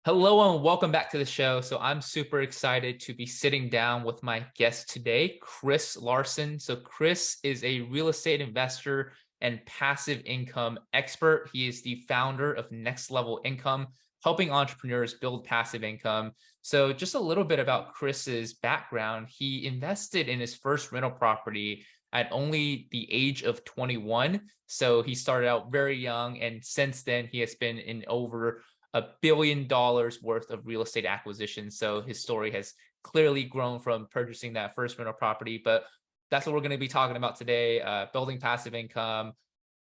Hello and welcome back to the show. So I'm super excited to be sitting down with my guest today, Chris Larsen. So Chris is a real estate investor and passive income expert. He is the founder of Next Level Income, helping entrepreneurs build passive income. So just a little bit about Chris's background. He invested in his first rental property at only the age of 21. So he started out very young, and since then he has been in over $1 billion worth of real estate acquisition. So his story has clearly grown from purchasing that first rental property. But that's what we're going to be talking about today: building passive income,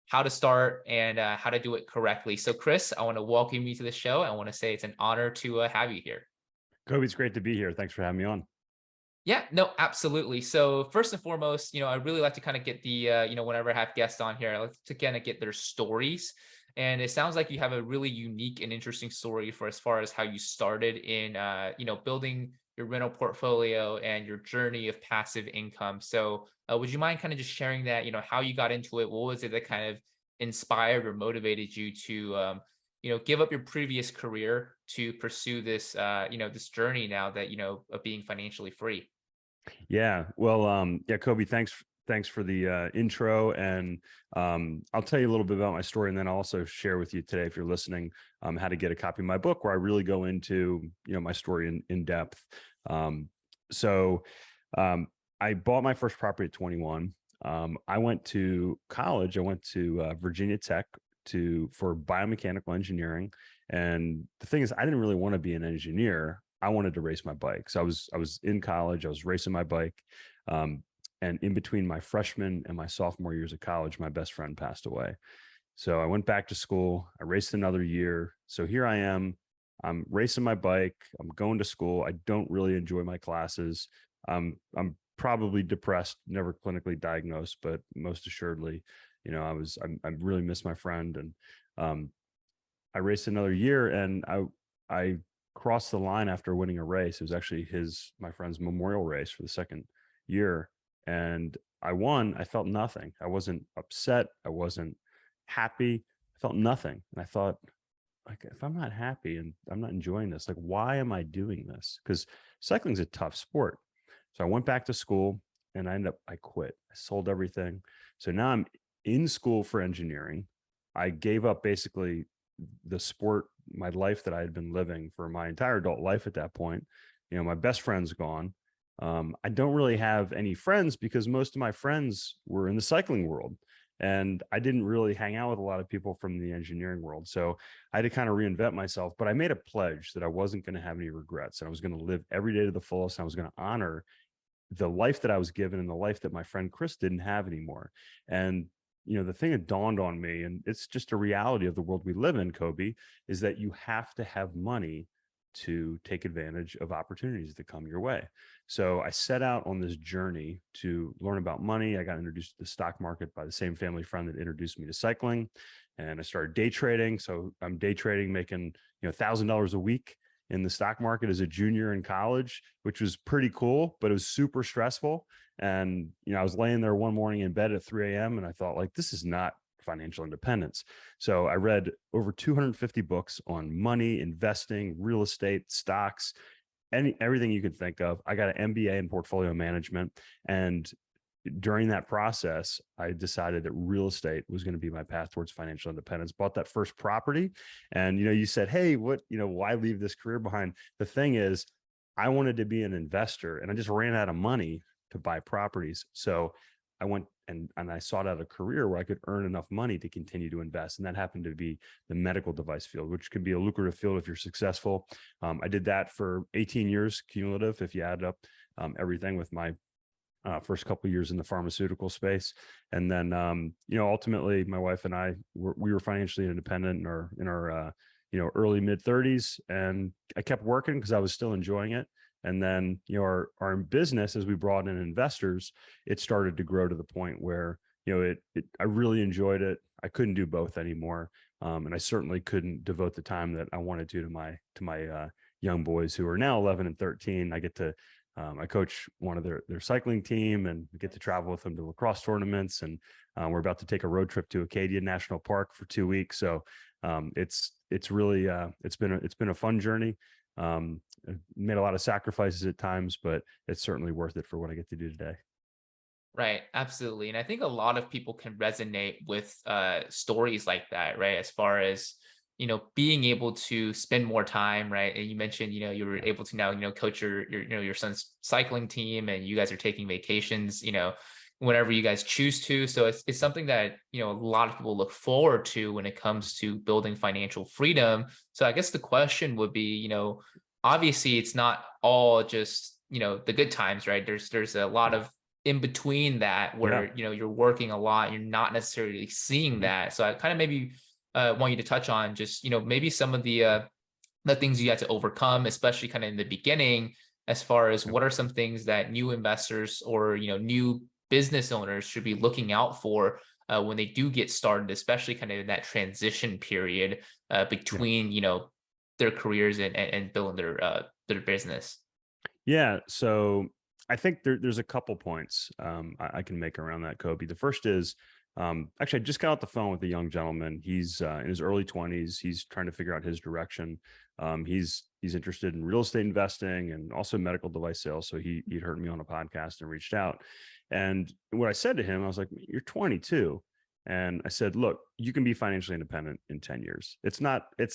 how to start, and how to do it correctly. So, Chris, I want to welcome you to the show. I want to say it's an honor to have you here. Kobe, it's great to be here. Thanks for having me on. Yeah, no, absolutely. So first and foremost, I really like to kind of get the, whenever I have guests on here, I like to kind of get their stories. And it sounds like you have a really unique and interesting story for as far as how you started in, building your rental portfolio and your journey of passive income. So would you mind kind of just sharing that, how you got into it? What was it that kind of inspired or motivated you to, give up your previous career to pursue this, this journey now that, of being financially free? Yeah, Kobe, thanks for the intro, and I'll tell you a little bit about my story, and then I'll also share with you today, if you're listening, how to get a copy of my book, where I really go into my story in depth. Um, so I bought my first property at 21. I went to college. I went to Virginia Tech for biomechanical engineering, and the thing is, I didn't really want to be an engineer. I wanted to race my bike. So I was in college. I was racing my bike, and in between my freshman and my sophomore years of college, my best friend passed away. So I went back to school. I raced another year. So here I am. I'm racing my bike. I'm going to school. I don't really enjoy my classes. I'm probably depressed. Never clinically diagnosed, but most assuredly, I really miss my friend, and um, I raced another year, and I crossed the line after winning a race. It was actually my friend's memorial race for the second year, and I won. I felt nothing. I wasn't upset. I wasn't happy. I felt nothing, and I thought, like, if I'm not happy and I'm not enjoying this, like, why am I doing this? Because cycling's a tough sport. So I went back to school, and I quit. I sold everything. So now I'm in school for engineering. I gave up basically the sport, my life that I had been living for my entire adult life at that point. My best friend's gone. I don't really have any friends because most of my friends were in the cycling world. And I didn't really hang out with a lot of people from the engineering world. So I had to kind of reinvent myself. But I made a pledge that I wasn't going to have any regrets. And I was going to live every day to the fullest. And I was going to honor the life that I was given and the life that my friend Chris didn't have anymore. And the thing that dawned on me, and it's just a reality of the world we live in, Kobe, is that you have to have money to take advantage of opportunities that come your way. So I set out on this journey to learn about money. I got introduced to the stock market by the same family friend that introduced me to cycling, and I started day trading. So I'm day trading, making $1,000 a week in the stock market as a junior in college, which was pretty cool, but it was super stressful. And, I was laying there one morning in bed at 3 a.m. and I thought, like, this is not financial independence. So I read over 250 books on money, investing, real estate, stocks, everything you could think of. I got an MBA in portfolio management. And during that process, I decided that real estate was going to be my path towards financial independence. Bought that first property. And, you said, hey, why leave this career behind? The thing is, I wanted to be an investor, and I just ran out of money to buy properties. So I went and I sought out a career where I could earn enough money to continue to invest. And that happened to be the medical device field, which can be a lucrative field if you're successful. I did that for 18 years cumulative, if you add up everything, with my first couple of years in the pharmaceutical space. And then, ultimately my wife and we were financially independent in our early mid 30s. And I kept working because I was still enjoying it. And then, our business, as we brought in investors, it started to grow to the point where, I really enjoyed it. I couldn't do both anymore. And I certainly couldn't devote the time that I wanted to my young boys, who are now 11 and 13. I coach one of their cycling team, and we get to travel with them to lacrosse tournaments. And we're about to take a road trip to Acadia National Park for 2 weeks. So It's really it's been a fun journey. I've made a lot of sacrifices at times, but it's certainly worth it for what I get to do today. Right, absolutely. And I think a lot of people can resonate with stories like that, right? As far as, being able to spend more time, right? And you mentioned, you were Yeah, able to now, coach your son's cycling team, and you guys are taking vacations, whenever you guys choose to. So it's something that, a lot of people look forward to when it comes to building financial freedom. So I guess the question would be, obviously it's not all just, the good times, right? There's a lot of in between that yeah. where you're working a lot, you're not necessarily seeing Mhm. that. So I kind of maybe want you to touch on just maybe some of the things you had to overcome, especially kind of in the beginning, as far as Yeah. what are some things that new investors or new business owners should be looking out for when they do get started, especially kind of in that transition period Yeah. between their careers and building their business. Yeah. So I think there's a couple points I can make around that, Kobe. The first is actually, I just got off the phone with a young gentleman. He's in his early 20s. He's trying to figure out his direction. He's interested in real estate investing and also medical device sales. So he'd heard me on a podcast and reached out. And what I said to him, I was like, "You're 22." And I said, "Look, you can be financially independent in 10 years. It's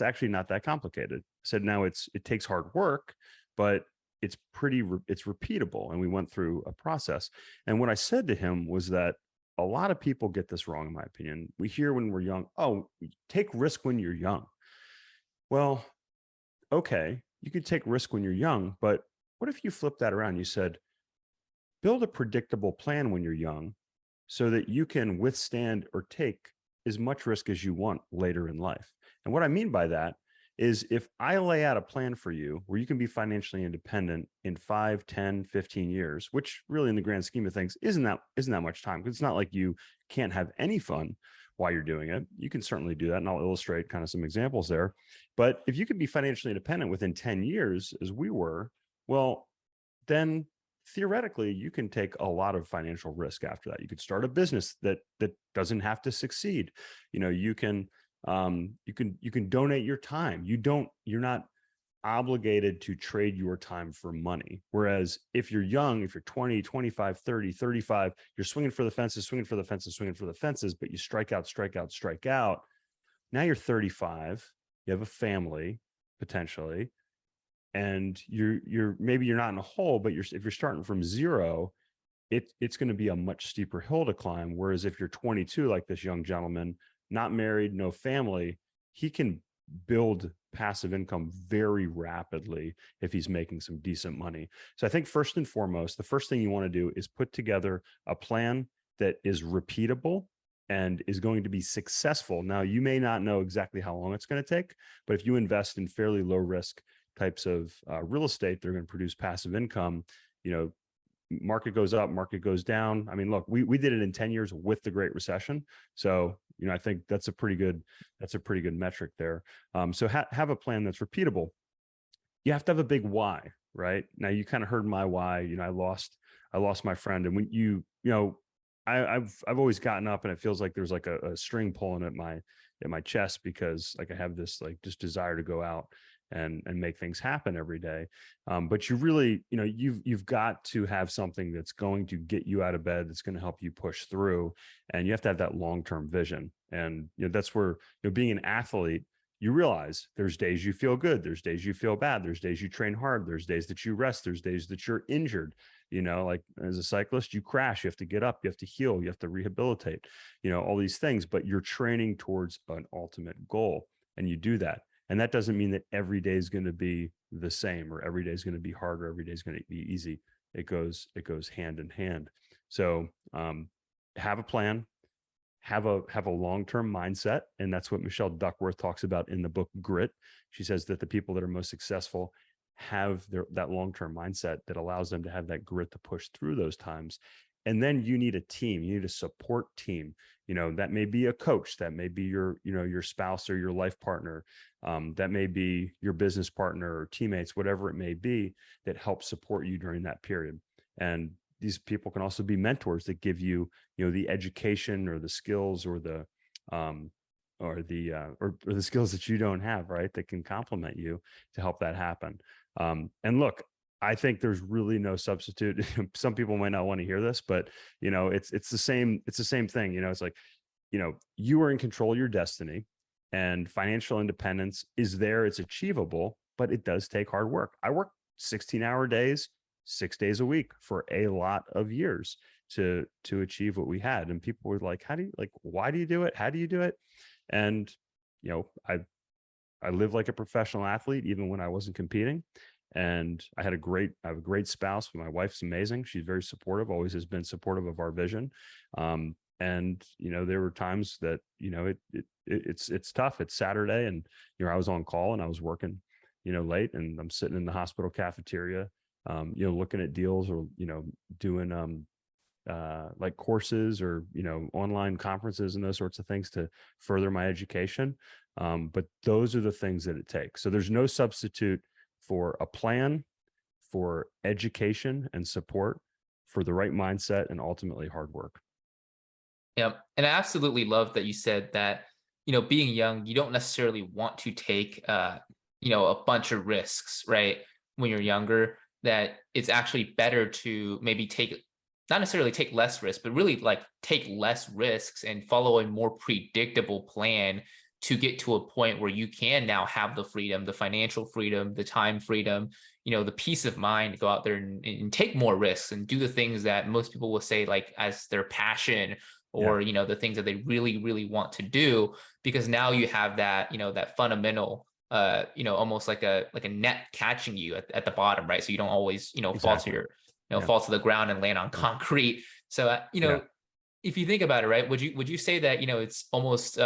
actually not that complicated." I said, "Now it takes hard work, but it's repeatable." And we went through a process. And what I said to him was that a lot of people get this wrong, in my opinion. We hear when we're young, oh, take risk when you're young. Well, okay, you could take risk when you're young, but what if you flip that around? You said, build a predictable plan when you're young so that you can withstand or take as much risk as you want later in life. And what I mean by that is if I lay out a plan for you where you can be financially independent in 5, 10, 15 years, which really in the grand scheme of things isn't that much time, because it's not like you can't have any fun while you're doing it. You can certainly do that. And I'll illustrate kind of some examples there. But if you could be financially independent within 10 years, as we were, well, then theoretically you can take a lot of financial risk after that. You could start a business that doesn't have to succeed. You can you can donate your time. You're not obligated to trade your time for money. Whereas if you're young, if you're 20, 25, 30, 35, you're swinging for the fences, swinging for the fences, swinging for the fences, but you strike out, strike out, strike out. Now you're 35, you have a family potentially, and you're maybe you're not in a hole, but if you're starting from zero, it's going to be a much steeper hill to climb. Whereas if you're 22, like this young gentleman, not married, no family, he can build passive income very rapidly if he's making some decent money. So I think first and foremost, the first thing you want to do is put together a plan that is repeatable and is going to be successful. Now, you may not know exactly how long it's going to take, but if you invest in fairly low risk types of real estate, they're going to produce passive income. You know, market goes up, market goes down. I mean, look, we did it in 10 years with the Great Recession. So, I think that's a pretty good metric there. So have a plan that's repeatable. You have to have a big why, right? Now you kind of heard my why. I lost my friend, and when I've always gotten up, and it feels like there's like a string pulling at my chest, because like I have this like just desire to go out and make things happen every day. But you really, you've got to have something that's going to get you out of bed, that's going to help you push through, and you have to have that long-term vision. And that's where, being an athlete, you realize there's days you feel good, there's days you feel bad, there's days you train hard, there's days that you rest, there's days that you're injured. Like as a cyclist, you crash, you have to get up, you have to heal, you have to rehabilitate, all these things, but you're training towards an ultimate goal, and you do that. And that doesn't mean that every day is going to be the same, or every day is going to be hard, or every day is going to be easy. It goes hand in hand. So have a plan, have a long-term mindset. And that's what Michelle Duckworth talks about in the book Grit. She says that the people that are most successful have that long-term mindset that allows them to have that grit to push through those times. And then you need a team, you need a support team. That may be a coach, that may be your spouse or your life partner, that may be your business partner or teammates, whatever it may be, that helps support you during that period. And these people can also be mentors that give you, the education or the skills or the or the or the skills that you don't have, right? That can complement you to help that happen. And look, I think there's really no substitute. Some people might not want to hear this, but it's the same. It's the same thing. It's like, you are in control of your destiny, and financial independence is there. It's achievable, but it does take hard work. I worked 16-hour days, 6 days a week for a lot of years to achieve what we had. And people were like, how do you, like, why do you do it? How do you do it? And you know, I live like a professional athlete even when I wasn't competing. And I have a great spouse. My wife's amazing. She's very supportive, always has been supportive of our vision. And there were times that it's tough. It's Saturday, and I was on call and I was working late, and I'm sitting in the hospital cafeteria, looking at deals, or doing like courses, or online conferences and those sorts of things to further my education. But those are the things that it takes. So there's no substitute for a plan, for education and support, for the right mindset, and ultimately hard work. Yeah. And I absolutely love that you said that, being young, you don't necessarily want to take, a bunch of risks, right? When you're younger, that it's actually better to maybe not necessarily take less risks, but really like take less risks and follow a more predictable plan to get to a point where you can now have the freedom, the financial freedom, the time freedom, the peace of mind to go out there and take more risks and do the things that most people will say like as their passion, Yeah, or the things that they really really want to do, because now you have that that fundamental almost like a net catching you at the bottom, right? So you don't always fall to exactly. your Yeah, fall to the ground and land on yeah, concrete. So yeah. if you think about it, right, would you say that it's almost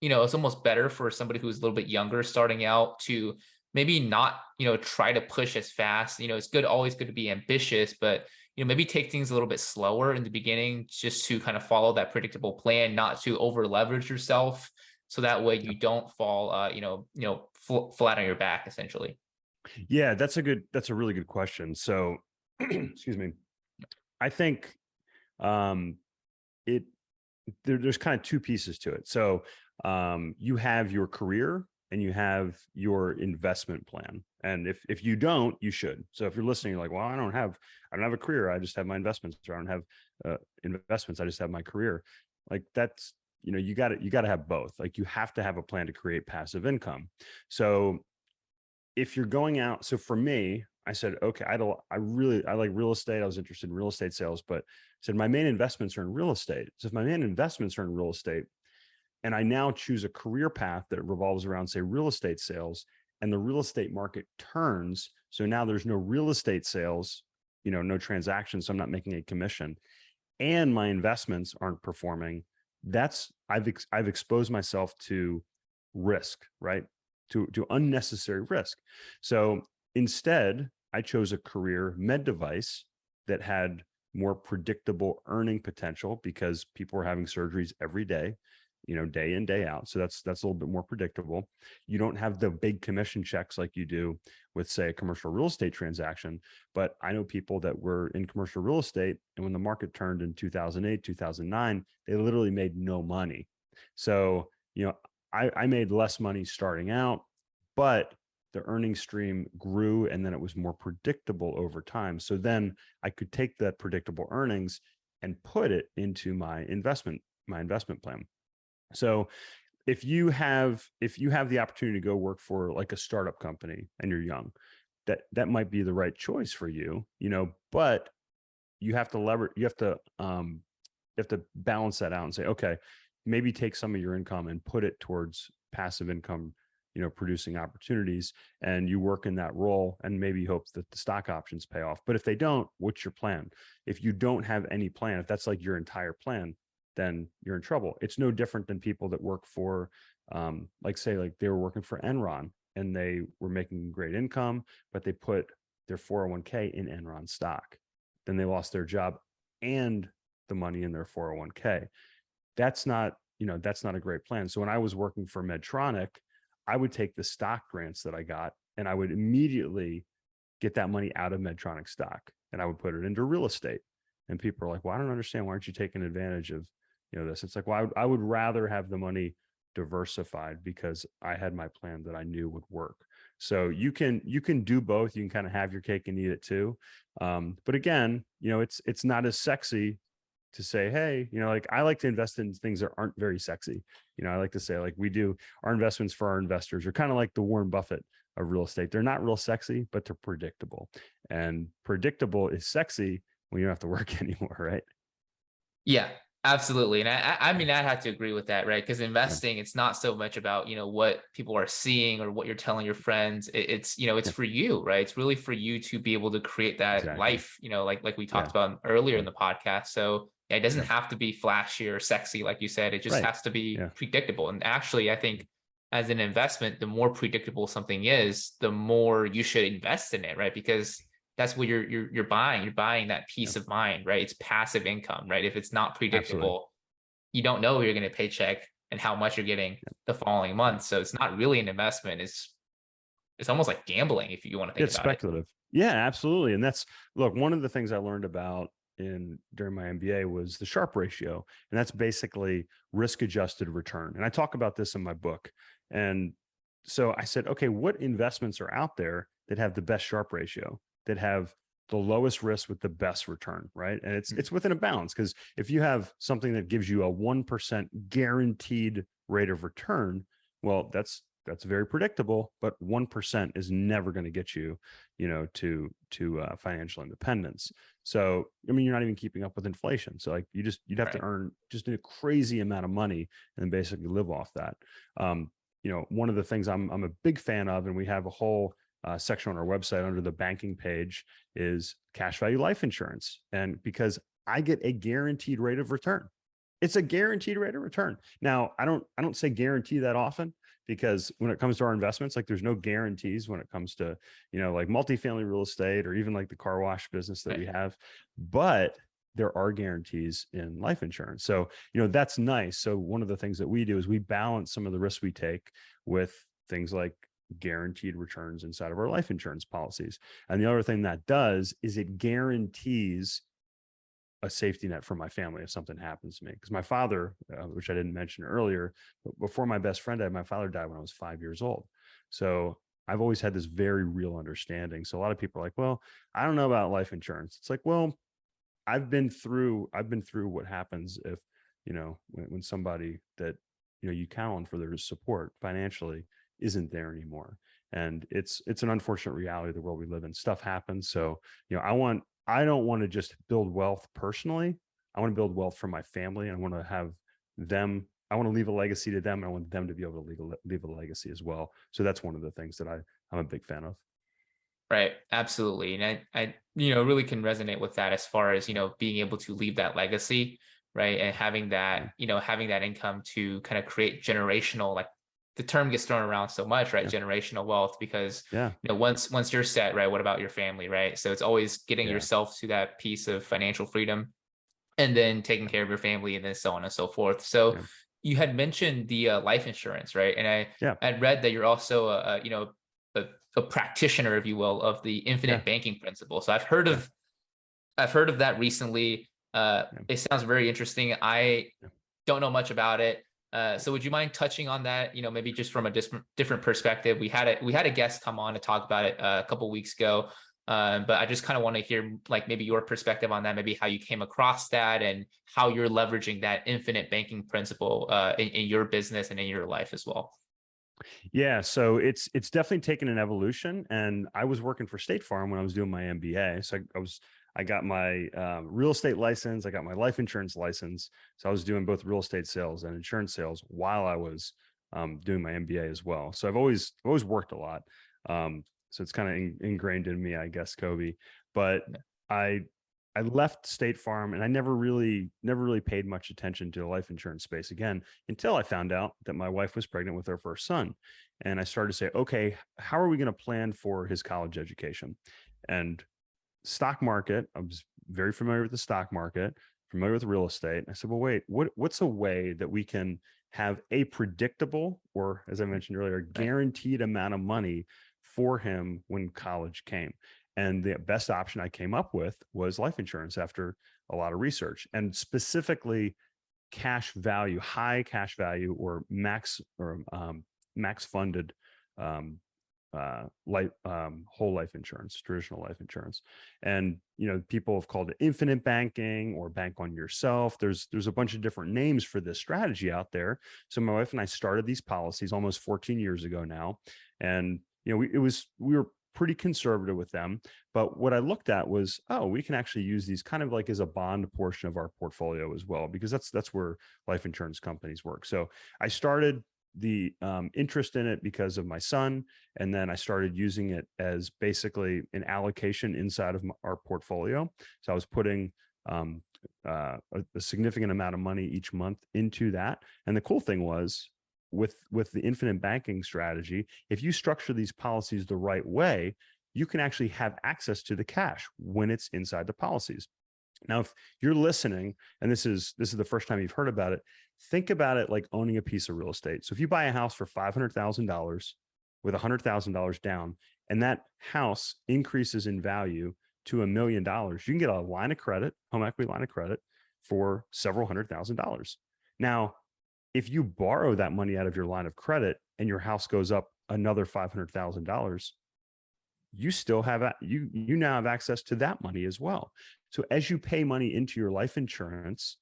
it's almost better for somebody who's a little bit younger starting out to maybe not try to push as fast? It's always good to be ambitious, but maybe take things a little bit slower in the beginning, just to kind of follow that predictable plan, not to over leverage yourself, so that way Yeah. you don't fall flat on your back essentially. Yeah, that's a really good question. So, excuse me. I think um, it there's kind of two pieces to it. So, you have your career and you have your investment plan. And if you don't, you should. So if you're listening, you're like, well, I don't have a career. I just have my investments, or I don't have investments. I just have my career. Like that's, you got to have both. Like you have to have a plan to create passive income. So if you're going out, so for me, I said, okay, I like real estate. I was interested in real estate sales, but I said my main investments are in real estate. So if my main investments are in real estate, and I now choose a career path that revolves around, say, real estate sales, and the real estate market turns, so now there's no real estate sales, no transactions, so I'm not making a commission, and my investments aren't performing. I've exposed myself to risk, right? To unnecessary risk. So instead, I chose a career med device that had more predictable earning potential, because people were having surgeries every day, day in, day out. So that's a little bit more predictable. You don't have the big commission checks like you do with, say, a commercial real estate transaction. But I know people that were in commercial real estate, and when the market turned in 2008, 2009, they literally made no money. So, I made less money starting out, but the earning stream grew, and then it was more predictable over time. So then I could take that predictable earnings and put it into my investment plan. So if you have the opportunity to go work for like a startup company and you're young, that might be the right choice for you, but you have to balance that out and say, okay, maybe take some of your income and put it towards passive income, producing opportunities, and you work in that role and maybe hope that the stock options pay off. But if they don't, what's your plan? If you don't have any plan, if that's like your entire plan, then you're in trouble. It's no different than people that work for, like say, like they were working for Enron and they were making great income, but they put their 401k in Enron stock. Then they lost their job and the money in their 401k. That's not a great plan. So when I was working for Medtronic, I would take the stock grants that I got and I would immediately get that money out of Medtronic stock and I would put it into real estate. And people are like, well, I don't understand. Why aren't you taking advantage of, this? It's like, well, I would rather have the money diversified because I had my plan that I knew would work. So you can do both. You can kind of have your cake and eat it too. But again, it's not as sexy to say, hey, like I like to invest in things that aren't very sexy. I like to say, like, we do our investments for our investors are kind of like the Warren Buffett of real estate. They're not real sexy, but they're predictable. And predictable is sexy when you don't have to work anymore, right? Yeah, absolutely. And I Yeah. mean, I have to agree with that, right? Because Yeah. investing, it's not so much about, what people are seeing or what you're telling your friends. It's, it's Yeah. for you, right? It's really for you to be able to create that Exactly. life, like we talked Yeah. about earlier Yeah. in the podcast. So yeah, it doesn't Yeah. have to be flashy or sexy, like you said. It just Right. has to be Yeah. predictable. And actually, I think as an investment, the more predictable something is, the more you should invest in it, right? Because that's what you're buying. You're buying that Yeah. peace of mind, right? It's passive income, right? If it's not Absolutely. predictable, you don't know who you're getting a paycheck and how much you're getting Yeah. the following Yeah. month. So it's not really an investment. It's almost like gambling if you want to think It's about it. speculative. Yeah, absolutely. And that's, look, one of the things I learned about in during my MBA was the Sharpe ratio. And that's basically risk adjusted return. And I talk about this in my book. And so I said, okay, what investments are out there that have the best Sharpe ratio, that have the lowest risk with the best return, right? And it's Mm. it's within a balance, because if you have something that gives you a 1% guaranteed rate of return, well, that's very predictable, but 1% is never going to get you, to financial independence. So, I mean, you're not even keeping up with inflation. So, like, you'd have to Right. earn just a crazy amount of money and then basically live off that. One of the things I'm a big fan of, and we have a whole section on our website under the banking page, is cash value life insurance, and because I get a guaranteed rate of return. It's a guaranteed rate of return. Now, I don't say guarantee that often, because when it comes to our investments, like, there's no guarantees when it comes to, like multifamily real estate or even like the car wash business that Right. we have, but there are guarantees in life insurance. So, that's nice. So one of the things that we do is we balance some of the risks we take with things like guaranteed returns inside of our life insurance policies. And the other thing that does is it guarantees a safety net for my family if something happens to me. Because my father, which I didn't mention earlier, before my best friend died, my father died when I was 5 years old. So I've always had this very real understanding. So a lot of people are like, well, I don't know about life insurance. It's like, well, I've been through what happens if, when somebody that, you count on for their support financially isn't there anymore. And it's an unfortunate reality of the world we live in. Stuff happens. So, I don't want to just build wealth personally. I want to build wealth for my family. I want to have them, I want to leave a legacy to them. And I want them to be able to leave a legacy as well. So that's one of the things that I'm a big fan of. Right. Absolutely. And I really can resonate with that as far as, being able to leave that legacy, right? And having that, Yeah. having that income to kind of create generational, like the term gets thrown around so much, right? Yeah. Generational wealth, because, Yeah. once you're set, right? What about your family, right? So it's always getting Yeah. yourself to that piece of financial freedom and then taking Yeah. care of your family and then so on and so forth. So Yeah. you had mentioned the life insurance, right? And Yeah. I'd read that you're also a, a practitioner, if you will, of the Yeah. infinite banking principle. So Yeah. I've heard of that recently. Yeah. It sounds very interesting. I Yeah. don't know much about it. So would you mind touching on that? Maybe just from a different perspective. We had a guest come on to talk about it a couple weeks ago, but I just kind of want to hear like maybe your perspective on that, maybe how you came across that and how you're leveraging that infinite banking principle in your business and in your life as well. Yeah, so it's definitely taken an evolution, and I was working for State Farm when I was doing my MBA. So I got my real estate license, I got my life insurance license. So I was doing both real estate sales and insurance sales while I was doing my MBA as well. So I've always worked a lot. So it's kind of ingrained in me, I guess, Kobe. But I I left State Farm, and I never really paid much attention to the life insurance space again until I found out that my wife was pregnant with our first son. And I started to say, okay, how are we going to plan for his college education? And stock market, I was very familiar with the stock market, familiar with real estate. I said, well, wait, what's a way that we can have a predictable, or as I mentioned earlier, Right. guaranteed amount of money for him when college came? And the best option I came up with was life insurance after a lot of research. And specifically, cash value, high cash value, or max funded um, whole life insurance, traditional life insurance. And people have called it infinite banking or bank on yourself. There's a bunch of different names for this strategy out there. So my wife and I started these policies almost 14 years ago now, and we were pretty conservative with them. But what I looked at was, oh, we can actually use these kind of like as a bond portion of our portfolio as well, because that's where life insurance companies work. So I started the interest in it because of my son, and then I started using it as basically an allocation inside of our portfolio. So I was putting a significant amount of money each month into that. And the cool thing was, with the infinite banking strategy, if you structure these policies the right way, you can actually have access to the cash when it's inside the policies. Now, if you're listening and this is the first time you've heard about it, think about it like owning a piece of real estate. So if you buy a house for $500,000 with $100,000 down, and that house increases in value to $1 million, you can get a line of credit, home equity line of credit, for several $100,000. Now, if you borrow that money out of your line of credit and your house goes up another $500,000, you still have you now have access to that money as well. So as you pay money into your life insurance,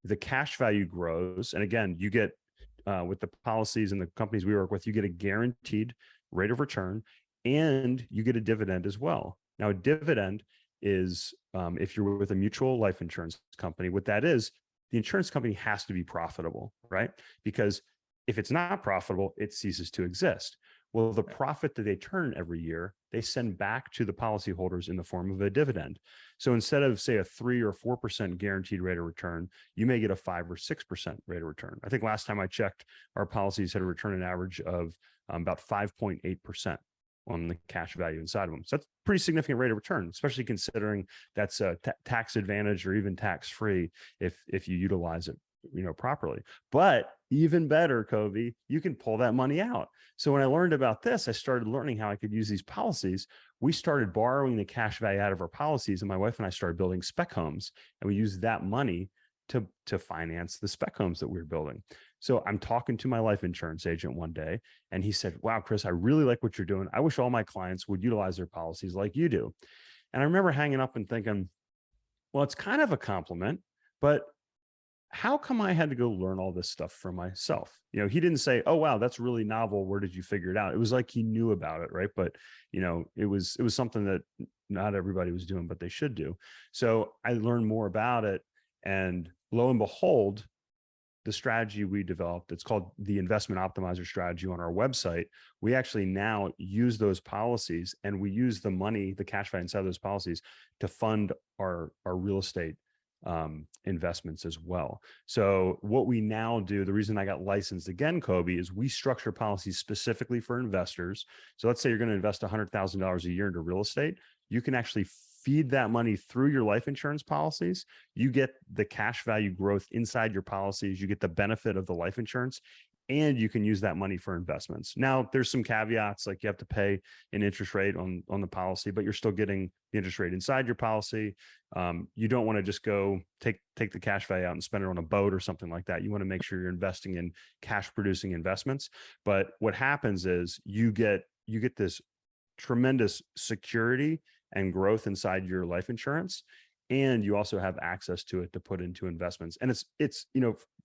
the cash value grows. And again, you get with the policies and the companies we work with, you get a guaranteed rate of return, and you get a dividend as well. Now, a dividend is, if you're with a mutual life insurance company, what that is, the insurance company has to be profitable, right? Because if it's not profitable, it ceases to exist. Well, the profit that they turn every year, they send back to the policyholders in the form of a dividend. So instead of, say, a 3 or 4% guaranteed rate of return, you may get a 5 or 6% rate of return. I think last time I checked, our policies had a return an average of about 5.8% on the cash value inside of them. So that's a pretty significant rate of return, especially considering that's a tax advantage or even tax free if you utilize it properly. But even better, Kobe, you can pull that money out. So when I learned about this, I started learning how I could use these policies. We started borrowing the cash value out of our policies, and my wife and I started building spec homes, and we used that money to finance the spec homes that we were building. So I'm talking to my life insurance agent one day, and he said, "Wow, Chris, I really like what you're doing. I wish all my clients would utilize their policies like you do." And I remember hanging up and thinking, well, it's kind of a compliment, but how come I had to go learn all this stuff for myself? He didn't say, "Oh, wow, that's really novel. Where did you figure it out?" It was like he knew about it, right? But it was something that not everybody was doing, but they should do. So I learned more about it, and lo and behold, the strategy we developed, it's called the investment optimizer strategy on our website. We actually now use those policies, and we use the money, the cash value inside those policies, to fund our real estate investments as well. So what we now do, the reason I got licensed again, Kobe, is we structure policies specifically for investors. So let's say you're going to invest $100,000 a year into real estate. You can actually feed that money through your life insurance policies. You get the cash value growth inside your policies. You get the benefit of the life insurance, and you can use that money for investments. Now, there's some caveats, like you have to pay an interest rate on the policy, but you're still getting the interest rate inside your policy. You don't want to just go take the cash value out and spend it on a boat or something like that. You want to make sure you're investing in cash producing investments. But what happens is you get this tremendous security and growth inside your life insurance, and you also have access to it to put into investments. And it's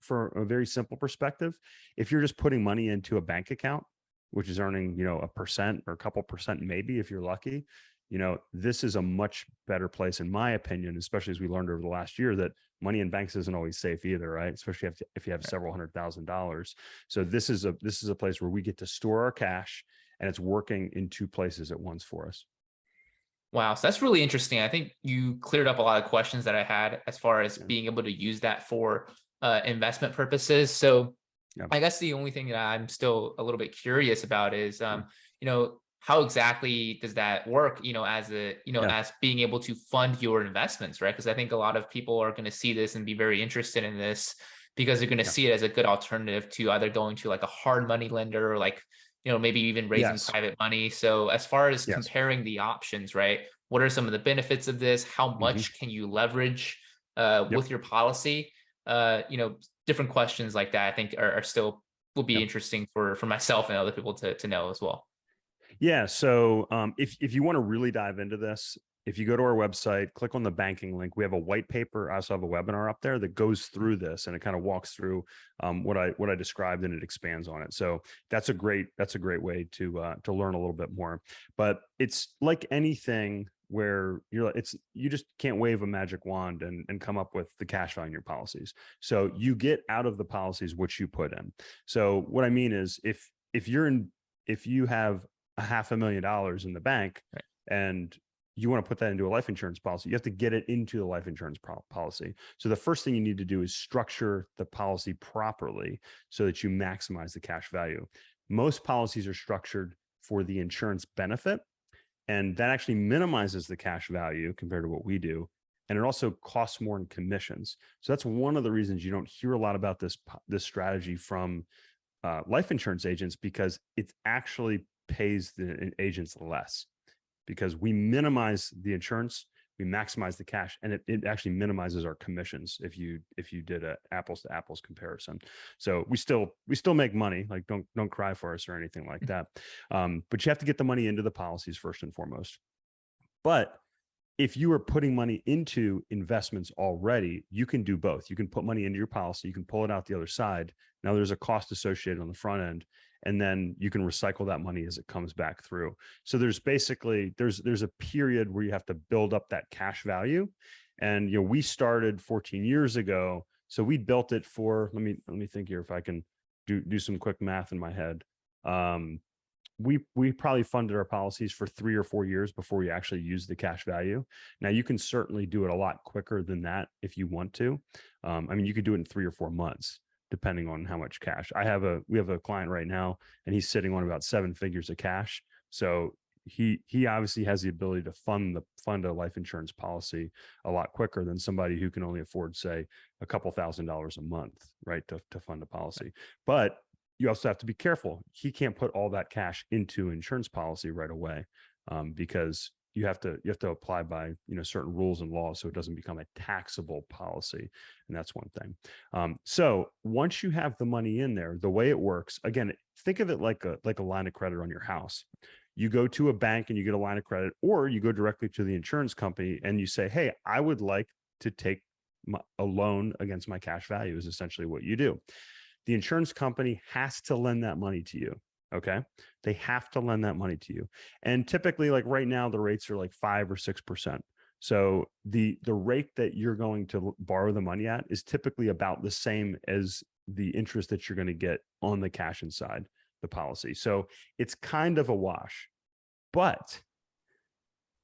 for a very simple perspective, if you're just putting money into a bank account, which is earning 1% or a couple percent, maybe if you're lucky, this is a much better place, in my opinion, especially as we learned over the last year that money in banks isn't always safe either, right? Especially if you have several $100,000. So this is a place where we get to store our cash, and it's working in two places at once for us. Wow, so that's really interesting. I think you cleared up a lot of questions that I had as far as Yeah. being able to use that for investment purposes. So Yeah. I guess the only thing that I'm still a little bit curious about is, Sure. how exactly does that work, Yeah. as being able to fund your investments, right? Because I think a lot of people are going to see this and be very interested in this because they're going to Yeah. see it as a good alternative to either going to like a hard money lender or like, maybe even raising Yes. private money. So as far as Yes. comparing the options, right? What are some of the benefits of this? How Hmm. much can you leverage Yep. with your policy? different questions like that I think are still will be interesting for myself and other people to know as well. Yeah. So if you want to really dive into this, if you go to our website, click on the banking link, we have a white paper. I also have a webinar up there that goes through this, and it kind of walks through what I described, and it expands on it. So that's a great way to learn a little bit more. But it's like anything where you just can't wave a magic wand and come up with the cash value in your policies. So you get out of the policies what you put in. So what I mean is if you have a $500,000 in the bank Right. and you want to put that into a life insurance policy, you have to get it into the life insurance policy. So the first thing you need to do is structure the policy properly so that you maximize the cash value. Most policies are structured for the insurance benefit, and that actually minimizes the cash value compared to what we do. And it also costs more in commissions. So that's one of the reasons you don't hear a lot about this strategy from life insurance agents, because it actually pays the agents less, because we minimize the insurance, we maximize the cash, and it actually minimizes our commissions if you did a apples to apples comparison. So we still make money, like don't cry for us or anything like that. But you have to get the money into the policies first and foremost. But if you are putting money into investments already, you can do both. You can put money into your policy, you can pull it out the other side. Now there's a cost associated on the front end, and then you can recycle that money as it comes back through. So there's basically there's a period where you have to build up that cash value. And we started 14 years ago. So we built it for, let me think here if I can do some quick math in my head. We probably funded our policies for 3 or 4 years before we actually used the cash value. Now you can certainly do it a lot quicker than that if you want to. I mean, you could do it in 3 or 4 months, depending on how much cash. We have a client right now, and he's sitting on about 7 figures of cash. So he obviously has the ability to fund a life insurance policy a lot quicker than somebody who can only afford, say, a couple $1,000s a month, right, to fund a policy. But you also have to be careful. He can't put all that cash into insurance policy right away, because you have to apply by certain rules and laws, so it doesn't become a taxable policy, and that's one thing. So once you have the money in there, the way it works, again, think of it like a line of credit on your house. You go to a bank and you get a line of credit, or you go directly to the insurance company and you say, "Hey, I would like to take a loan against my cash value," is essentially what you do. The insurance company has to lend that money to you. Okay. They have to lend that money to you. And typically, like right now, the rates are like 5 or 6%. So the rate that you're going to borrow the money at is typically about the same as the interest that you're going to get on the cash inside the policy. So it's kind of a wash, but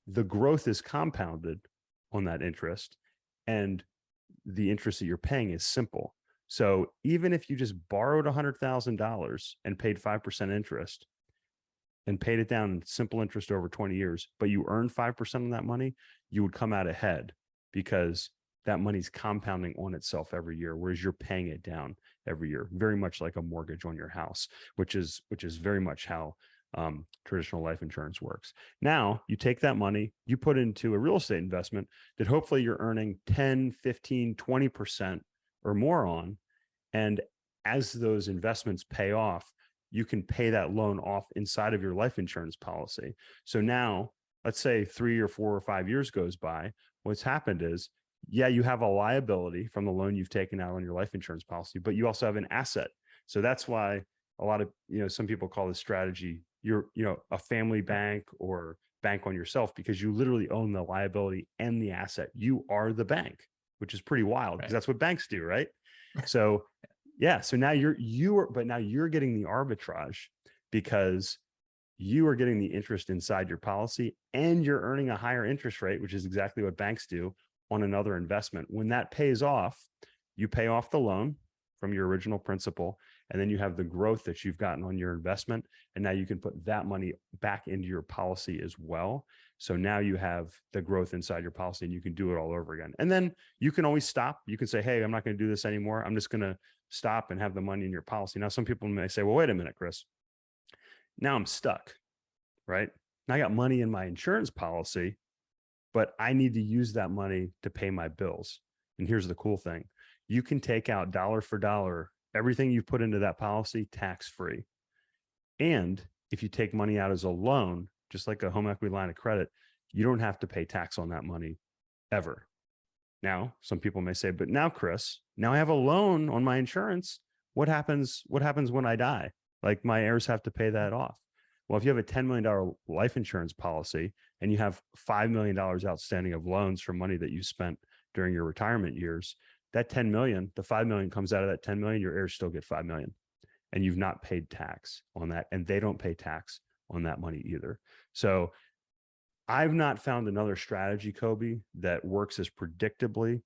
the growth is compounded on that interest, and the interest that you're paying is simple. So even if you just borrowed $100,000 and paid 5% interest and paid it down in simple interest over 20 years, but you earned 5% of that money, you would come out ahead, because that money's compounding on itself every year, whereas you're paying it down every year, very much like a mortgage on your house, which is very much how traditional life insurance works. Now you take that money, you put into a real estate investment that hopefully you're earning 10, 15, 20% or more on. And as those investments pay off, you can pay that loan off inside of your life insurance policy. So now, let's say 3 or 4 or 5 years goes by, what's happened is, yeah, you have a liability from the loan you've taken out on your life insurance policy, but you also have an asset. So that's why a lot of, some people call this strategy, you're, a family bank or bank on yourself, because you literally own the liability and the asset. You are the bank, which is pretty wild, because that's what banks do, right? So yeah, so now but now you're getting the arbitrage, because you are getting the interest inside your policy, and you're earning a higher interest rate, which is exactly what banks do on another investment. When that pays off, you pay off the loan from your original principal, and then you have the growth that you've gotten on your investment, and now you can put that money back into your policy as well. So now you have the growth inside your policy, and you can do it all over again. And then you can always stop. You can say, "Hey, I'm not going to do this anymore. I'm just going to stop and have the money in your policy." Now, some people may say, "Well, wait a minute, Chris. Now I'm stuck, right? Now I got money in my insurance policy, but I need to use that money to pay my bills." And here's the cool thing. you can take out dollar for dollar everything you've put into that policy tax free. And if you take money out as a loan, just like a home equity line of credit, you don't have to pay tax on that money ever. Now, some people may say, but now, Chris, now I have a loan on my insurance. What happens when I die? Like my heirs have to pay that off. Well, if you have a $10 million life insurance policy and you have $5 million outstanding of loans for money that you spent during your retirement years, that 10 million, the 5 million comes out of that 10 million, your heirs still get 5 million and you've not paid tax on that. And they don't pay tax on that money either. So I've not found another strategy, Kobe, that works as predictably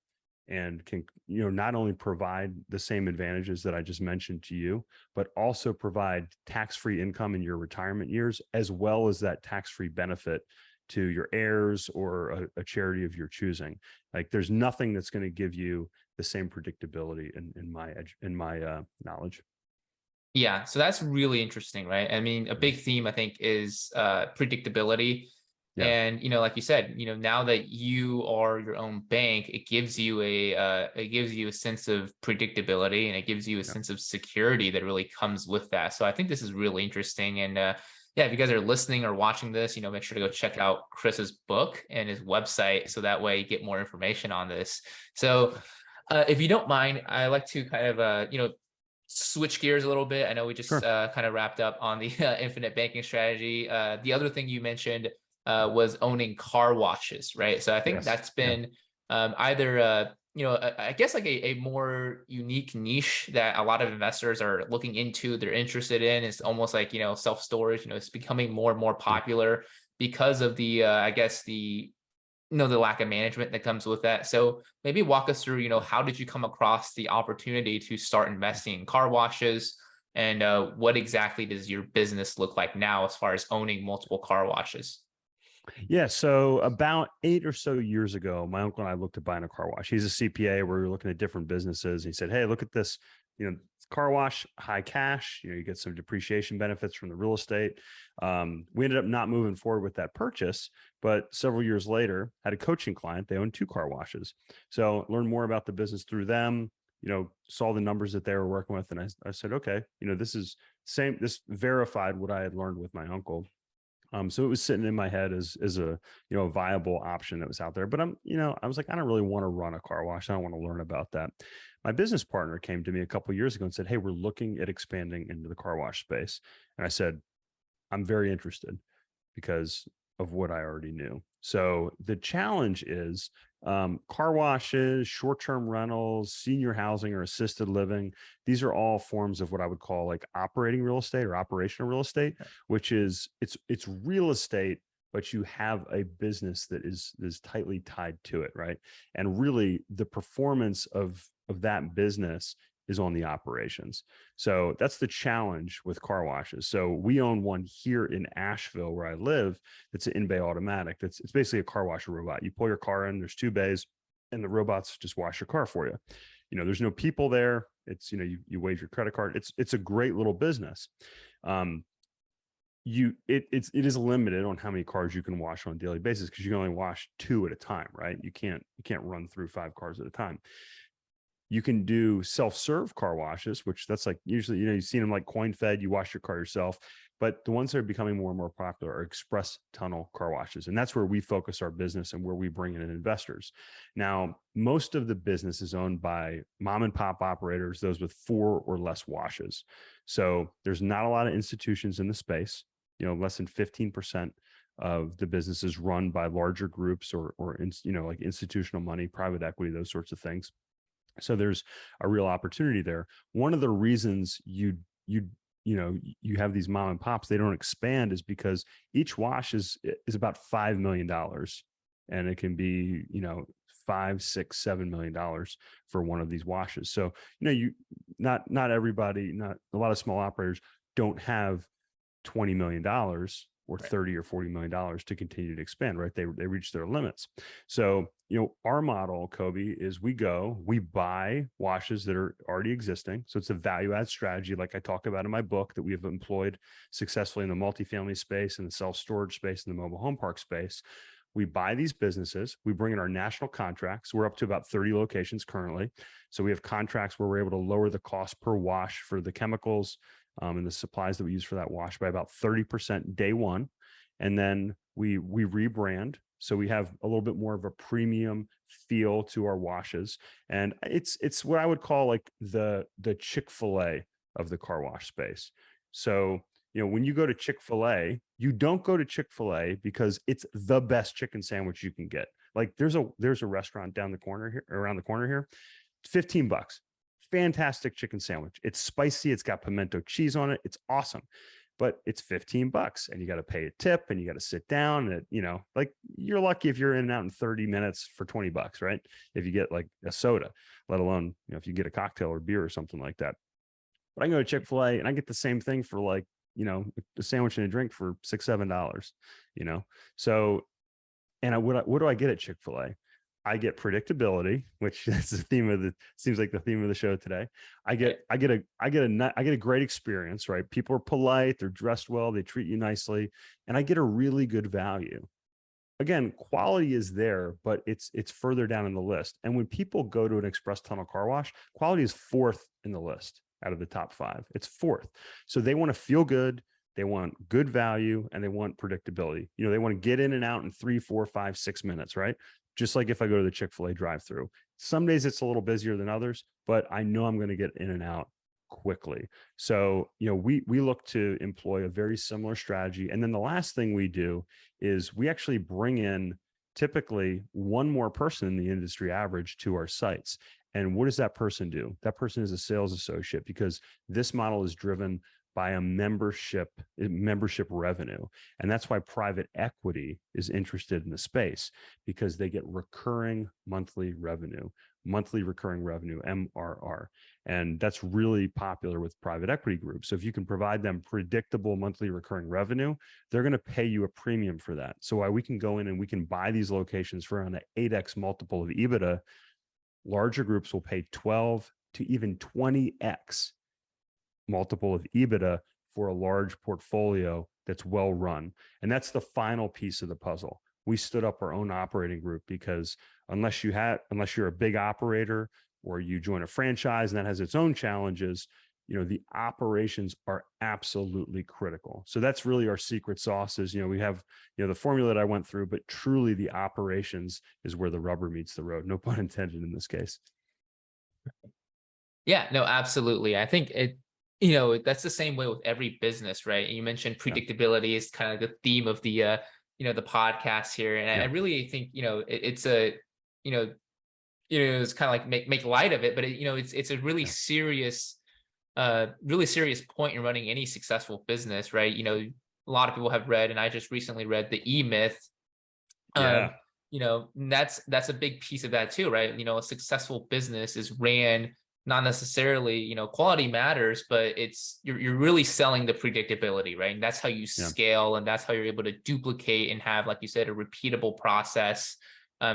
and can, not only provide the same advantages that I just mentioned to you, but also provide tax-free income in your retirement years, as well as that tax-free benefit to your heirs or a charity of your choosing. Like there's nothing that's going to give you the same predictability in my knowledge. Yeah, so that's really interesting, right? I mean, a Yeah. big theme I think is predictability. Yeah. And like you said, now that you are your own bank, it gives you a sense of predictability and it gives you a Yeah. sense of security that really comes with that. So I think this is really interesting. And yeah, if you guys are listening or watching this, make sure to go check out Chris's book and his website so that way you get more information on this. So if you don't mind, I like to kind of switch gears a little bit. I know we just Sure. kind of wrapped up on the infinite banking strategy. The other thing you mentioned was owning car washes, right? So I think Yes. that's Yeah. been either I guess like a more unique niche that a lot of investors are looking into. They're interested in. It's almost like self storage. It's becoming more and more Yeah. popular because of the I guess the lack of management that comes with that. So maybe walk us through, how did you come across the opportunity to start investing in car washes? And what exactly does your business look like now as far as owning multiple car washes? Yeah. So about 8 or so years ago, my uncle and I looked at buying a car wash. He's a CPA. We were looking at different businesses. He said, "Hey, look at this, car wash, high cash, you get some depreciation benefits from the real estate." We ended up not moving forward with that purchase, but several years later had a coaching client. They owned 2 car washes. So learned more about the business through them, saw the numbers that they were working with. And I said, okay, this verified what I had learned with my uncle. So it was sitting in my head as a a viable option that was out there. But I was like, I don't really want to run a car wash. I don't want to learn about that. My business partner came to me a couple of years ago and said, "Hey, we're looking at expanding into the car wash space." And I said, "I'm very interested," because of what I already knew. So the challenge is car washes, short-term rentals, senior housing, or assisted living. These are all forms of what I would call like operating real estate or operational real estate, which is it's real estate, but you have a business that is tightly tied to it, right? And really, the performance of that business is on the operations. So that's the challenge with car washes. So we own one here in Asheville where I live. It's an in-bay automatic. It's basically a car washer robot. You pull your car in, there's 2 bays, and the robots just wash your car for you. There's no people there. It's you wave your credit card. It's a great little business. Um, it is limited on how many cars you can wash on a daily basis because you can only wash 2 at a time, right? You can't run through 5 cars at a time. You can do self-serve car washes, which that's like usually, you've seen them like coin fed, you wash your car yourself. But the ones that are becoming more and more popular are express tunnel car washes. And that's where we focus our business and where we bring in investors. Now, most of the business is owned by mom and pop operators, those with 4 or less washes. So there's not a lot of institutions in the space, less than 15% of the business is run by larger groups or like institutional money, private equity, those sorts of things. So there's a real opportunity there. One of the reasons you have these mom and pops, they don't expand, is because each wash is about $5 million, and it can be 5, 6, $7 million for one of these washes. So not everybody, not a lot of small operators don't have $20 million or Right. 30 or $40 million to continue to expand, right? They reach their limits. So, our model, Kobe, is we buy washes that are already existing. So it's a value add strategy, like I talk about in my book, that we have employed successfully in the multifamily space and the self-storage space and the mobile home park space. We buy these businesses, we bring in our national contracts. We're up to about 30 locations currently. So we have contracts where we're able to lower the cost per wash for the chemicals and the supplies that we use for that wash by about 30% day one. And then we rebrand. So we have a little bit more of a premium feel to our washes. And it's what I would call like the Chick-fil-A of the car wash space. So, when you go to Chick-fil-A, you don't go to Chick-fil-A because it's the best chicken sandwich you can get. Like there's a restaurant down the corner here, around the corner here, $15. Fantastic chicken sandwich. It's spicy, it's got pimento cheese on it. It's awesome. But it's $15 and you got to pay a tip and you got to sit down and like you're lucky if you're in and out in 30 minutes for $20, right? If you get like a soda, let alone, if you get a cocktail or beer or something like that. But I can go to Chick-fil-A and I get the same thing for like, a sandwich and a drink for $6, $7, So, and what do I get at Chick-fil-A? I get predictability, which is seems like the theme of the show today. I get a great experience, right? People are polite, they're dressed well, they treat you nicely, and I get a really good value. Again, quality is there, but it's further down in the list. And when people go to an express tunnel car wash, quality is fourth in the list out of the top 5. It's fourth. So they want to feel good, they want good value, and they want predictability. They want to get in and out in 3, 4, 5, 6 minutes, right? Just like if I go to the Chick-fil-A drive-through. Some days it's a little busier than others, but I know I'm going to get in and out quickly. So, we look to employ a very similar strategy. And then the last thing we do is we actually bring in typically one more person in the industry average to our sites. And what does that person do? That person is a sales associate because this model is driven by a membership revenue. And that's why private equity is interested in the space, because they get recurring monthly recurring revenue, MRR. And that's really popular with private equity groups. So if you can provide them predictable monthly recurring revenue, they're going to pay you a premium for that. So why we can go in and we can buy these locations for around an 8x multiple of EBITDA, larger groups will pay 12 to even 20x multiple of EBITDA for a large portfolio that's well run. And that's the final piece of the puzzle. We stood up our own operating group because unless you're a big operator or you join a franchise and that has its own challenges, the operations are absolutely critical. So that's really our secret sauce is, we have, the formula that I went through, but truly the operations is where the rubber meets the road. No pun intended in this case. Yeah, no, absolutely. I think that's the same way with every business, right? You mentioned Yeah. predictability is kind of the theme of the podcast here. And I Yeah. really think, it's a, it's kind of like make light of it, but it's a Yeah. really serious point in running any successful business, right? A lot of people have read, and I just recently read the E-Myth. Yeah. Um, that's a big piece of that too, right? A successful business is ran not necessarily, quality matters, but you're really selling the predictability, right? And that's how you Yeah. scale, and that's how you're able to duplicate and have, like you said, a repeatable process,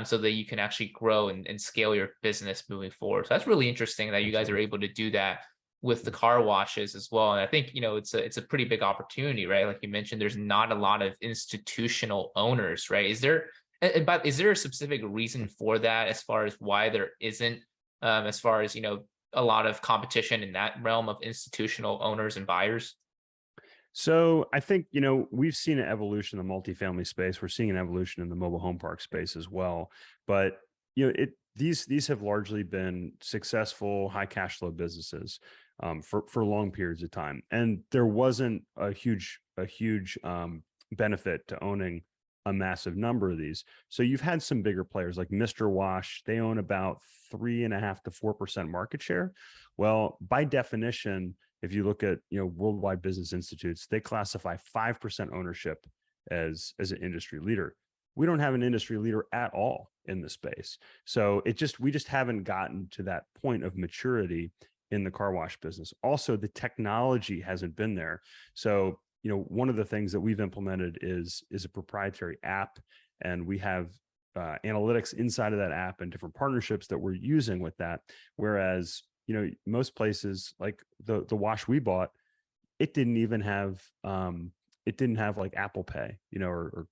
so that you can actually grow and scale your business moving forward. So that's really interesting that you guys are Absolutely. able to do that with the car washes as well. And I think, it's a pretty big opportunity, right? Like you mentioned, there's not a lot of institutional owners, right? But is there a specific reason for that, as far as why there isn't, as far as, a lot of competition in that realm of institutional owners and buyers? So I think, we've seen an evolution in the multifamily space. We're seeing an evolution in the mobile home park space as well. But, these have largely been successful, high cash flow businesses for long periods of time. And there wasn't a huge benefit to owning a massive number of these. So you've had some bigger players like Mr. Wash. They own about 3.5 to 4% market share. Well, by definition, if you look at worldwide business institutes, they classify 5% ownership as an industry leader. We don't have an industry leader at all in the space. So we just haven't gotten to that point of maturity in the car wash business. Also, the technology hasn't been there. So one of the things that we've implemented is a proprietary app, and we have analytics inside of that app and different partnerships that we're using with that. Whereas most places like the wash we bought, it didn't even have it didn't have like Apple Pay, or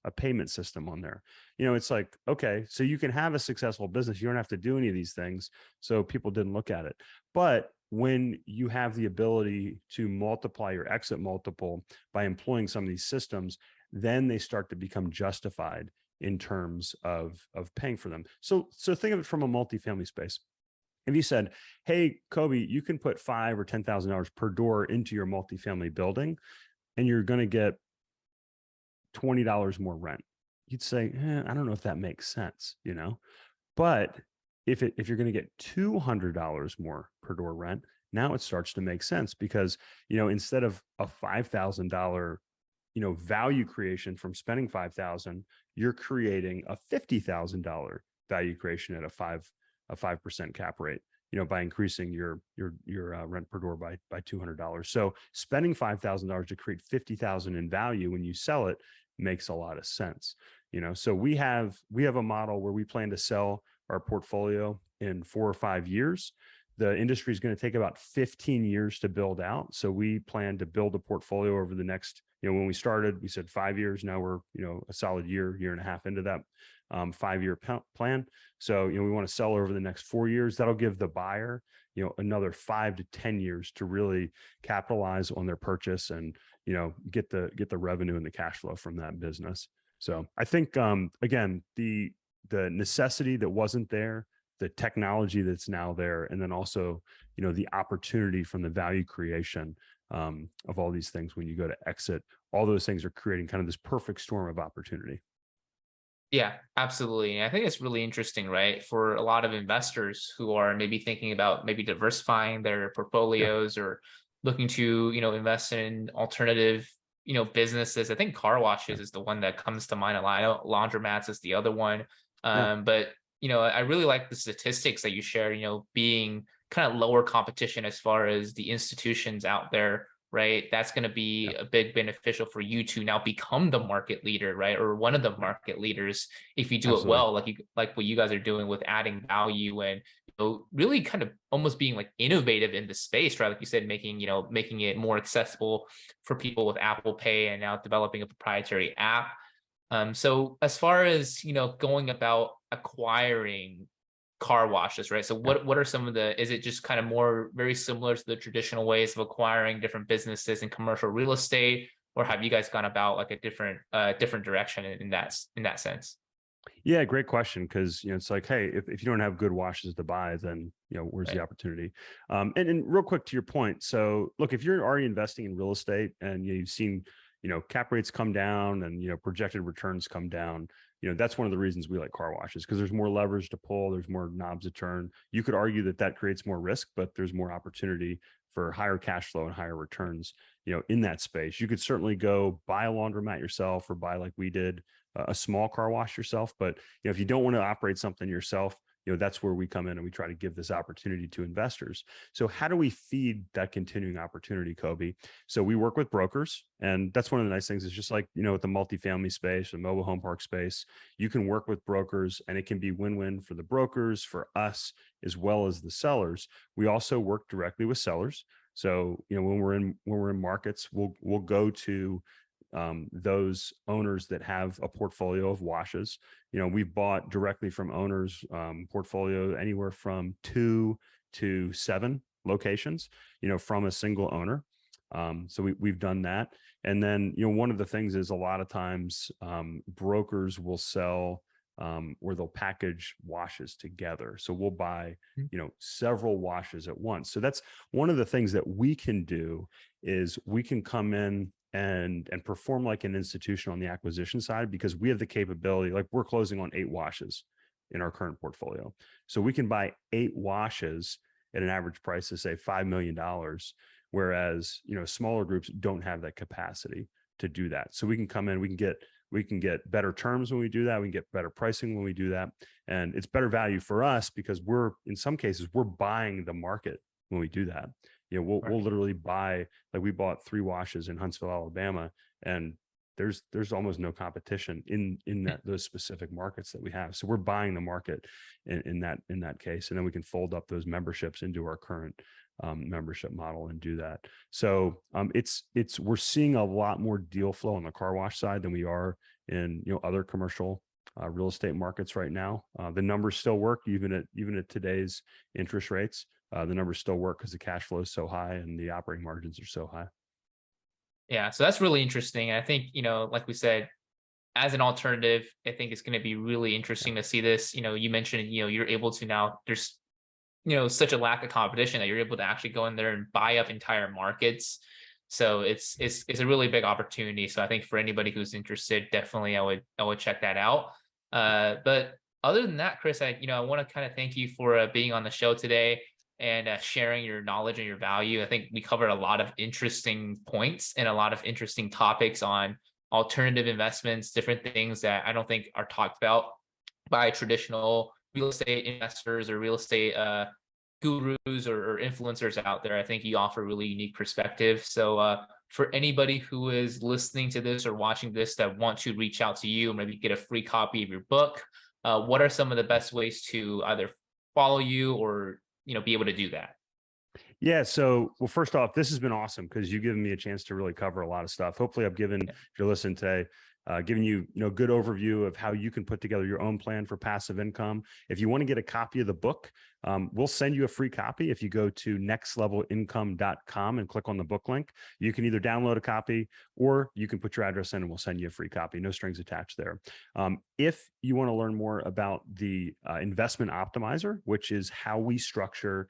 a payment system on there. It's like, okay, so you can have a successful business. You don't have to do any of these things. So people didn't look at it. But when you have the ability to multiply your exit multiple by employing some of these systems, then they start to become justified in terms of paying for them. So think of it from a multifamily space. If you said, "Hey, Kobe, you can put $5 or $10,000 per door into your multifamily building, and you're going to get $20 more rent," you'd say, "I don't know if that makes sense. But if you're going to get $200 more per door rent, now it starts to make sense because instead of a $5,000 value creation from spending 5,000, you're creating a $50,000 value creation at a 5% cap rate, by increasing your rent per door by $200. So spending $5,000 to create 50,000 in value when you sell it makes a lot of sense. So we have a model where we plan to sell our portfolio in 4 or 5 years. The industry is going to take about 15 years to build out. So we plan to build a portfolio over the next, when we started, we said 5 years. Now we're, a solid year and a half into that 5-year plan. So, we want to sell over the next 4 years. That'll give the buyer, another 5 to 10 years to really capitalize on their purchase and, get the revenue and the cash flow from that business. So I think, again, the necessity that wasn't there, the technology that's now there, and then also, the opportunity from the value creation of all these things when you go to exit, all those things are creating kind of this perfect storm of opportunity. Yeah, absolutely. And I think it's really interesting, right? For a lot of investors who are maybe thinking about maybe diversifying their Yeah, portfolios or looking to, invest in alternative, businesses. I think car yeah, washes is the one that comes to mind a lot. I know laundromats is the other one. yeah, But I really like the statistics that you share, being kind of lower competition as far as the institutions out there, right? That's going to yeah, be a big beneficial for you to now become the market leader, right? Or one of the yeah, market leaders if you do it absolutely. well, like what you guys are doing with adding value and really kind of almost being like innovative in the space, right? Like you said, making it more accessible for people with Apple Pay and now developing a proprietary app. So as far as going about acquiring car washes, right? So Yeah. what are some of the, is it just kind of more very similar to the traditional ways of acquiring different businesses and commercial real estate, or have you guys gone about like a different direction in that sense? Yeah, great question. Because it's like, hey, if you don't have good washes to buy, then where's the Right. opportunity? And real quick to your point. So look, if you're already investing in real estate and you've seen cap rates come down and projected returns come down, that's one of the reasons we like car washes, because there's more leverage to pull, there's more knobs to turn. You could argue that that creates more risk, but there's more opportunity for higher cash flow and higher returns in that space. You could certainly go buy a laundromat yourself or buy, like we did, a small car wash yourself. But if you don't want to operate something yourself, that's where we come in and we try to give this opportunity to investors. So how do we feed that continuing opportunity, Kobe? So we work with brokers, and that's one of the nice things is just like, with the multifamily space, the mobile home park space, you can work with brokers and it can be win-win for the brokers, for us, as well as the sellers. We also work directly with sellers. So, when we're in markets, we'll go to those owners that have a portfolio of washes. We've bought directly from owners, portfolio anywhere from 2 to 7 locations, from a single owner. So we've done that. And then, one of the things is a lot of times brokers will sell or they'll package washes together. So we'll buy, Mhm. several washes at once. So that's one of the things that we can do is we can come in and perform like an institution on the acquisition side, because we have the capability, like we're closing on 8 washes in our current portfolio. So we can buy 8 washes at an average price of say $5 million, whereas smaller groups don't have that capacity to do that. So we can come in, we can get better terms when we do that. We can get better pricing when we do that. And it's better value for us because in some cases, we're buying the market when we do that. We'll Right. literally buy, like we bought 3 washes in Huntsville, Alabama, and there's almost no competition in that those specific markets that we have. So we're buying the market in that case, and then we can fold up those memberships into our current membership model and do that. So it's we're seeing a lot more deal flow on the car wash side than we are in other commercial real estate markets right now. The numbers still work even at today's interest rates. The numbers still work because the cash flow is so high and the operating margins are so high. Yeah, so that's really interesting. I think, like we said, as an alternative, I think it's going to be really Yeah. interesting to see this. You mentioned, you're able to now, there's, such a lack of competition that you're able to actually go in there and buy up entire markets. So it's a really big opportunity. So I think for anybody who's interested, definitely I would check that out. But other than that, Chris, I want to kind of thank you for being on the show today and sharing your knowledge and your value. I think we covered a lot of interesting points and a lot of interesting topics on alternative investments, different things that I don't think are talked about by traditional real estate investors or real estate gurus or influencers out there. I think you offer a really unique perspective. So for anybody who is listening to this or watching this that want to reach out to you and maybe get a free copy of your book, what are some of the best ways to either follow you or be able to do that? Yeah. So, well, first off, this has been awesome because you've given me a chance to really cover a lot of stuff. Hopefully, I've given, if you're listening today, given you, good overview of how you can put together your own plan for passive income. If you want to get a copy of the book, we'll send you a free copy. If you go to nextlevelincome.com and click on the book link, you can either download a copy or you can put your address in and we'll send you a free copy. No strings attached there. If you want to learn more about the investment optimizer, which is how we structure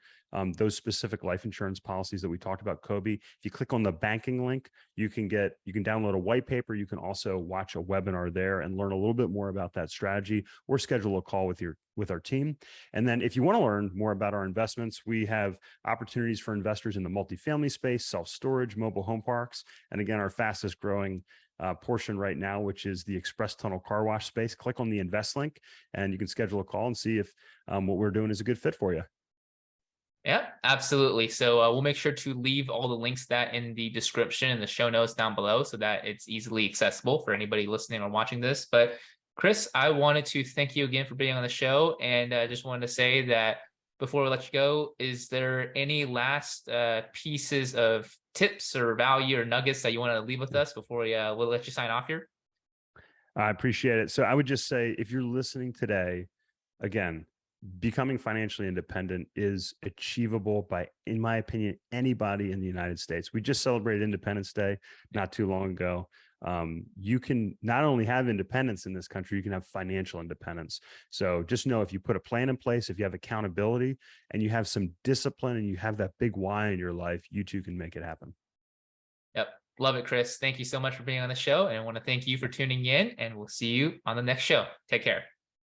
those specific life insurance policies that we talked about, Kobe. If you click on the banking link, you can download a white paper. You can also watch a webinar there and learn a little bit more about that strategy or schedule a call with our team. And then if you want to learn more about our investments, we have opportunities for investors in the multifamily space, self-storage, mobile home parks, and again, our fastest growing portion right now, which is the express tunnel car wash space. Click on the invest link and you can schedule a call and see if what we're doing is a good fit for you. Yeah, absolutely. So we'll make sure to leave all the links that in the description and the show notes down below so that it's easily accessible for anybody listening or watching this. But Chris, I wanted to thank you again for being on the show. And I just wanted to say that before we let you go, is there any last pieces of tips or value or nuggets that you want to leave with us before we'll let you sign off here? I appreciate it. So I would just say, if you're listening today, again, becoming financially independent is achievable by, in my opinion, anybody in the United States. We just celebrated Independence Day not too long ago. You can not only have independence in this country, you can have financial independence. So just know, if you put a plan in place, if you have accountability and you have some discipline and you have that big why in your life, you too can make it happen. Yep. Love it, Chris. Thank you so much for being on the show. And I want to thank you for tuning in, and we'll see you on the next show. Take care.